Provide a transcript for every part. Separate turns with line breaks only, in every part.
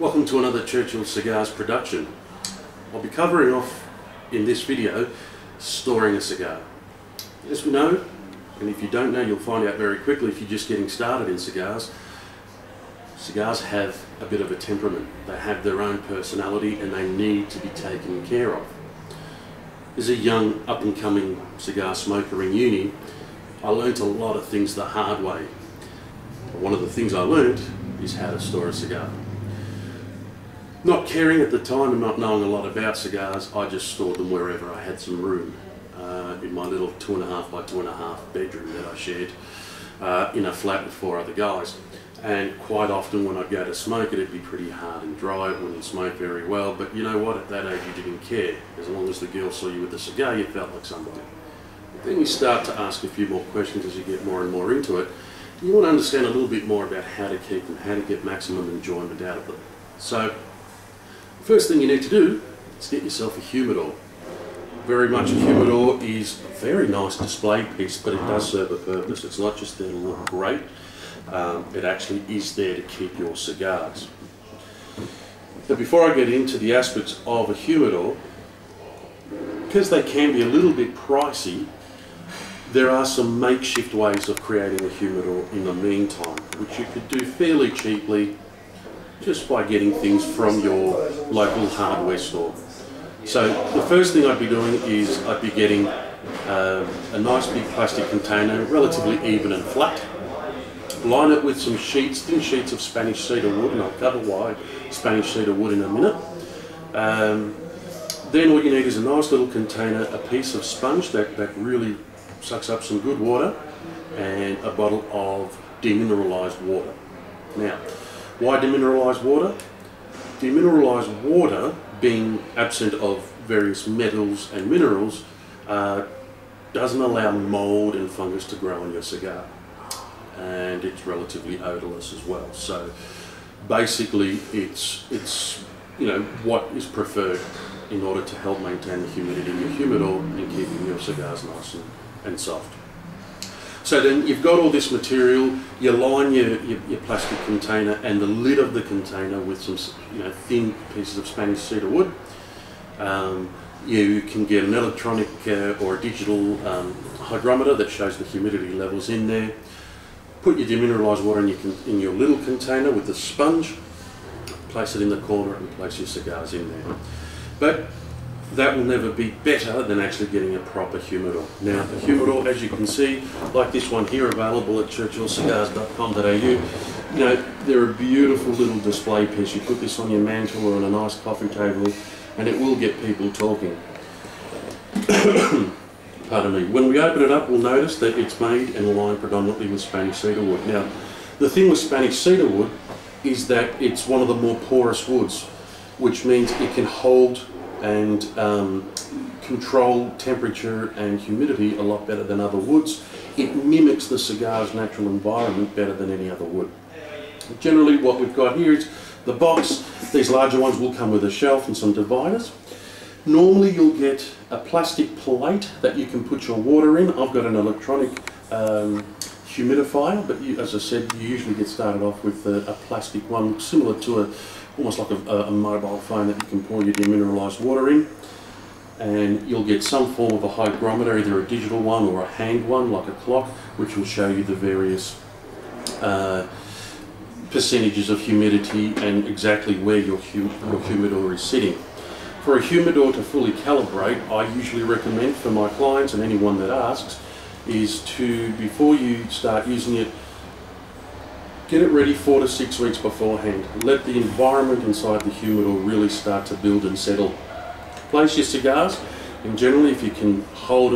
Welcome to another Churchill Cigars production. I'll be covering off in this video storing a cigar. As we know, and if you don't know you'll find out very quickly if you're just getting started in cigars, cigars have a bit of a temperament. They have their own personality and they need to be taken care of. As a young up and coming cigar smoker in uni, I learnt a lot of things the hard way. One of the things I learnt is how to store a cigar. Not caring at the time and not knowing a lot about cigars, I just stored them wherever I had some room. In my little 2.5 by 2.5 bedroom that I shared in a flat with 4 other guys. And quite often when I'd go to smoke it'd be pretty hard and dry, it wouldn't smoke very well, but you know what, at that age you didn't care. As long as the girl saw you with the cigar you felt like somebody. Then you start to ask a few more questions as you get more and more into it. You want to understand a little bit more about how to keep them, how to get maximum enjoyment out of them. So, first thing you need to do is get yourself a humidor. Very much a humidor is a very nice display piece, but it does serve a purpose. It's not just there to look great, it actually is there to keep your cigars. Now before I get into the aspects of a humidor, because they can be a little bit pricey, there are some makeshift ways of creating a humidor in the meantime, which you could do fairly cheaply just by getting things from your local hardware store. So the first thing I'd be doing is I'd be getting a nice big plastic container, relatively even and flat. Line it with some sheets, thin sheets of Spanish cedar wood, and I'll cover why Spanish cedar wood in a minute. Then all you need is a nice little container, a piece of sponge that really sucks up some good water, and a bottle of demineralized water. Now, why demineralized water? Demineralized water, being absent of various metals and minerals, doesn't allow mold and fungus to grow on your cigar, and it's relatively odorless as well. So basically it's you know what is preferred in order to help maintain the humidity in your humidor and keeping your cigars nice and soft. So then you've got all this material, you line your plastic container and the lid of the container with some thin pieces of Spanish cedar wood. You can get an electronic or a digital hygrometer that shows the humidity levels in there. Put your demineralized water in your little container with the sponge, place it in the corner and place your cigars in there. But that will never be better than actually getting a proper humidor. Now, a humidor, as you can see, like this one here, available at churchillcigars.com.au, they're a beautiful little display piece. You put this on your mantle or on a nice coffee table, and it will get people talking. Pardon me. When we open it up, we'll notice that it's made and lined predominantly with Spanish cedar wood. Now, the thing with Spanish cedar wood is that it's one of the more porous woods, which means it can hold and control temperature and humidity a lot better than other woods. It mimics the cigar's natural environment better than any other wood. Generally what we've got here is the box. These larger ones will come with a shelf and some dividers. Normally you'll get a plastic plate that you can put your water in. I've got an electronic humidifier, but as I said, you usually get started off with a plastic one similar to almost like a mobile phone that you can pour your demineralized water in, and you'll get some form of a hygrometer, either a digital one or a hand one like a clock, which will show you the various percentages of humidity and exactly where your humidor is sitting. For a humidor to fully calibrate, I usually recommend for my clients and anyone that asks is to, before you start using it, get it ready 4 to 6 weeks beforehand. Let the environment inside the humidor really start to build and settle. Place your cigars, and generally if you can hold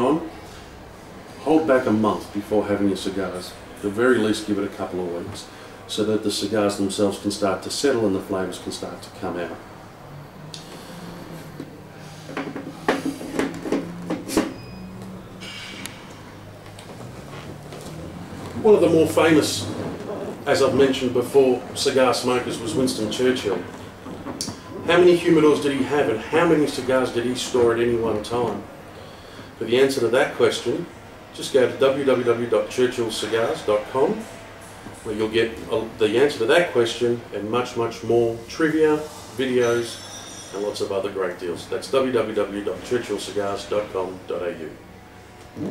back a month before having your cigars. At the very least give it a couple of weeks so that the cigars themselves can start to settle and the flavours can start to come out. One of the more famous, as I've mentioned before, cigar smokers was Winston Churchill. How many humidors did he have and how many cigars did he store at any one time? For the answer to that question, just go to www.churchillcigars.com where you'll get the answer to that question and much, much more trivia, videos, and lots of other great deals. That's www.churchillcigars.com.au.